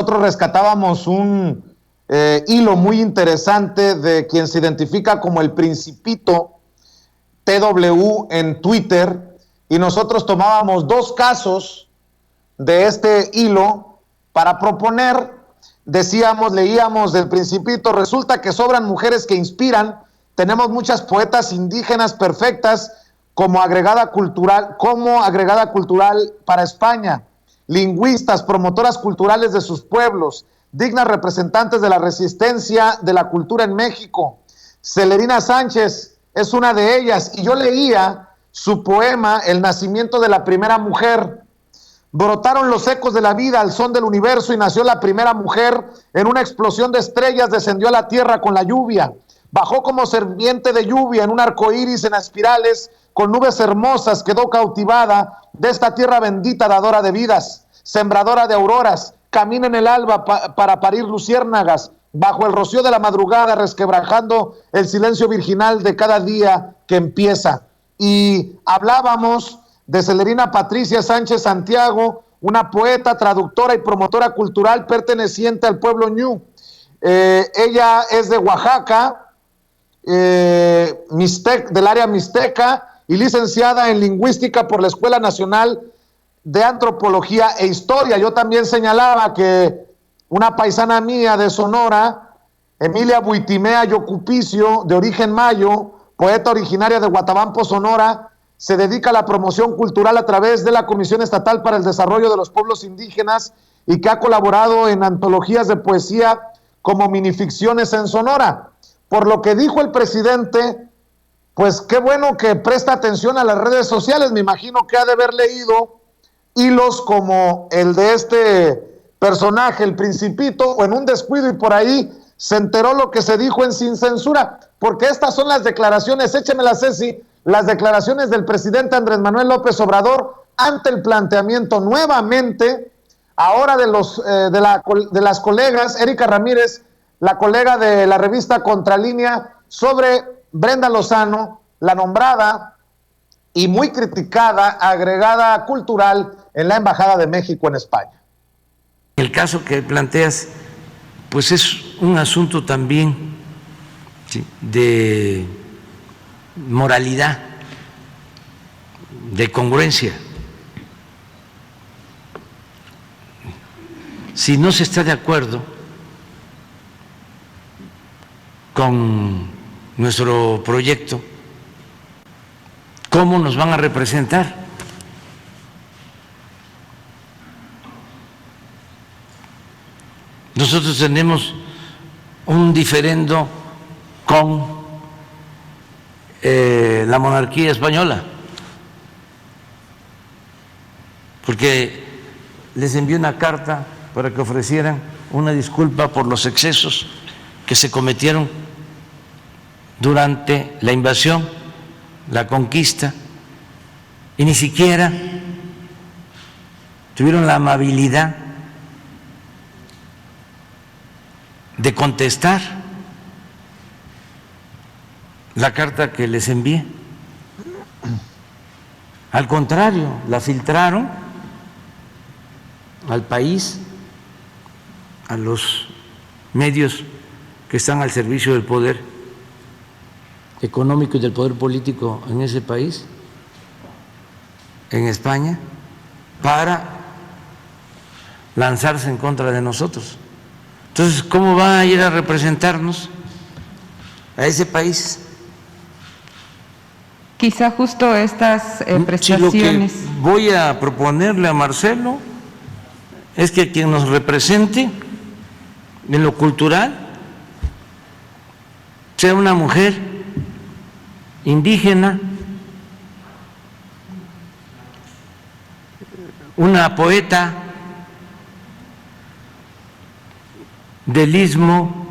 nosotros rescatábamos un hilo muy interesante de quien se identifica como el Principito TW en Twitter, y nosotros tomábamos dos casos de este hilo para proponer. Decíamos, leíamos del Principito: resulta que sobran mujeres que inspiran, tenemos muchas poetas indígenas perfectas como agregada cultural para España, lingüistas, promotoras culturales de sus pueblos, dignas representantes de la resistencia de la cultura en México. Celerina Sánchez es una de ellas, y yo leía su poema El nacimiento de la primera mujer. Brotaron los ecos de la vida al son del universo y nació la primera mujer. En una explosión de estrellas descendió a la tierra con la lluvia. Bajó como serpiente de lluvia en un arco iris en espirales, con nubes hermosas quedó cautivada de esta tierra bendita, dadora de vidas, sembradora de auroras. Camina en el alba para parir luciérnagas, bajo el rocío de la madrugada, resquebrajando el silencio virginal de cada día que empieza. Y hablábamos de Celerina Patricia Sánchez Santiago, una poeta, traductora y promotora cultural perteneciente al pueblo ñu. Ella es de Oaxaca, del área mixteca, y licenciada en lingüística por la Escuela Nacional de Antropología e Historia. Yo también señalaba que una paisana mía de Sonora, Emilia Buitimea Yocupicio, de origen mayo, poeta originaria de Guatabampo, Sonora, se dedica a la promoción cultural a través de la Comisión Estatal para el Desarrollo de los Pueblos Indígenas, y que ha colaborado en antologías de poesía como minificciones en Sonora. Por lo que dijo el presidente, pues qué bueno que presta atención a las redes sociales. Me imagino que ha de haber leído hilos como el de este personaje, el Principito, o en un descuido y por ahí se enteró lo que se dijo en Sin Censura, porque estas son las declaraciones, échemela Ceci, las declaraciones del presidente Andrés Manuel López Obrador ante el planteamiento nuevamente ahora de las colegas Erika Ramírez, la colega de la revista Contralínea, sobre Brenda Lozano, la nombrada y muy criticada agregada cultural en la Embajada de México en España. El caso que planteas, pues es un asunto también, ¿sí?, de moralidad, de congruencia. Si no se está de acuerdo con nuestro proyecto, ¿cómo nos van a representar? Nosotros tenemos un diferendo con la monarquía española, porque les envié una carta para que ofrecieran una disculpa por los excesos que se cometieron durante la invasión, la conquista, y ni siquiera tuvieron la amabilidad de contestar la carta que les envié. Al contrario, la filtraron al país, a los medios que están al servicio del poder económico y del poder político en ese país, en España, para lanzarse en contra de nosotros. Entonces, ¿cómo va a ir a representarnos a ese país? Quizá justo estas prestaciones. Si lo que voy a proponerle a Marcelo es que quien nos represente en lo cultural sea una mujer indígena, una poeta del Istmo,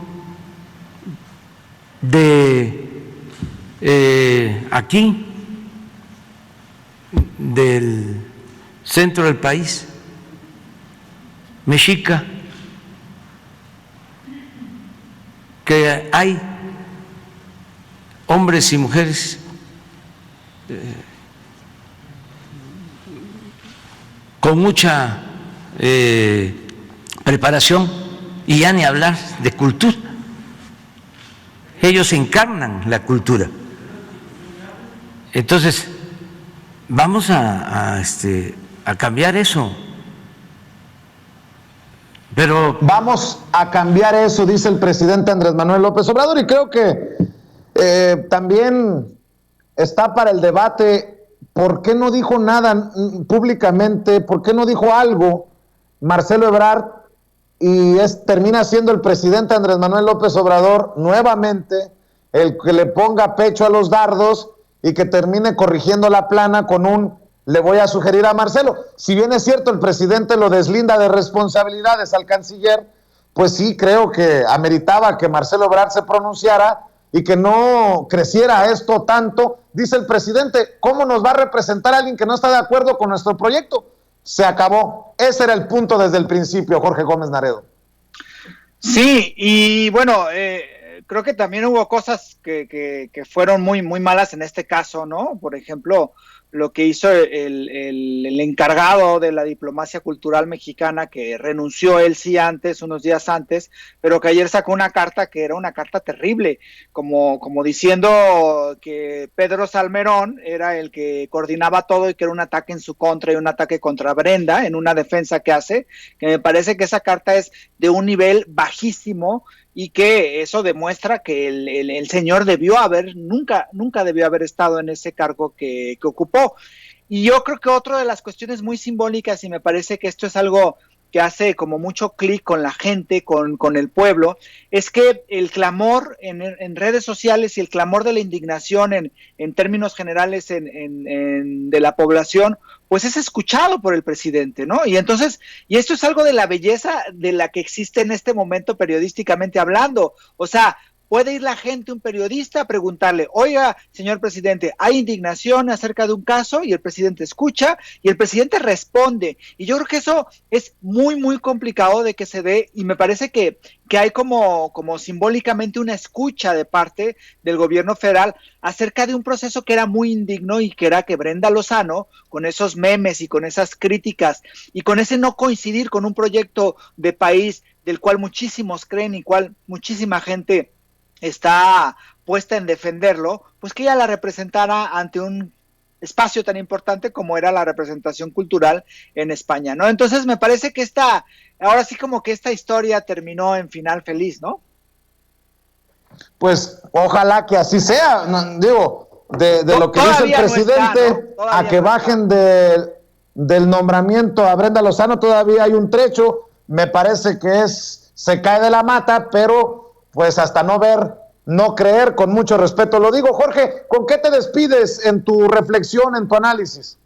de aquí, del centro del país, mexica, que hay hombres y mujeres con mucha preparación y ya ni hablar de cultura. Ellos encarnan la cultura. Entonces, vamos a cambiar eso. Pero vamos a cambiar eso, dice el presidente Andrés Manuel López Obrador, y creo que también está para el debate. ¿Por qué no dijo nada públicamente? ¿Por qué no dijo algo Marcelo Ebrard? Y termina siendo el presidente Andrés Manuel López Obrador nuevamente el que le ponga pecho a los dardos y que termine corrigiendo la plana con un le voy a sugerir a Marcelo. Si bien es cierto, el presidente lo deslinda de responsabilidades al canciller, pues sí creo que ameritaba que Marcelo Ebrard se pronunciara y que no creciera esto tanto. Dice el presidente, ¿cómo nos va a representar alguien que no está de acuerdo con nuestro proyecto? Se acabó. Ese era el punto desde el principio, Jorge Gómez Naredo. Sí, y bueno, creo que también hubo cosas que fueron muy, muy malas en este caso, ¿no? Por ejemplo, lo que hizo el encargado de la diplomacia cultural mexicana, que renunció él sí antes, unos días antes, pero que ayer sacó una carta que era una carta terrible, como diciendo que Pedro Salmerón era el que coordinaba todo y que era un ataque en su contra y un ataque contra Brenda en una defensa que hace, que me parece que esa carta es de un nivel bajísimo y que eso demuestra que el señor nunca debió haber estado en ese cargo que ocupó. Y yo creo que otra de las cuestiones muy simbólicas, y me parece que esto es algo que hace como mucho clic con la gente, con el pueblo, es que el clamor en redes sociales y el clamor de la indignación en términos generales de la población, pues es escuchado por el presidente, ¿no? Y entonces, y esto es algo de la belleza de la que existe en este momento periodísticamente hablando. O sea, puede ir la gente, un periodista, a preguntarle, oiga, señor presidente, hay indignación acerca de un caso, y el presidente escucha, y el presidente responde. Y yo creo que eso es muy, muy complicado de que se dé, y me parece que hay como simbólicamente una escucha de parte del gobierno federal acerca de un proceso que era muy indigno, y que era que Brenda Lozano, con esos memes y con esas críticas, y con ese no coincidir con un proyecto de país del cual muchísimos creen y cual muchísima gente está puesta en defenderlo, pues que ella la representara ante un espacio tan importante como era la representación cultural en España, ¿no? Entonces me parece que ahora sí como que esta historia terminó en final feliz, ¿no? Pues ojalá que así sea, digo, de lo que dice el presidente, no está, ¿no? A que bajen del nombramiento a Brenda Lozano todavía hay un trecho, me parece que se cae de la mata, pero pues hasta no ver, no creer, con mucho respeto lo digo. Jorge, ¿con qué te despides en tu reflexión, en tu análisis?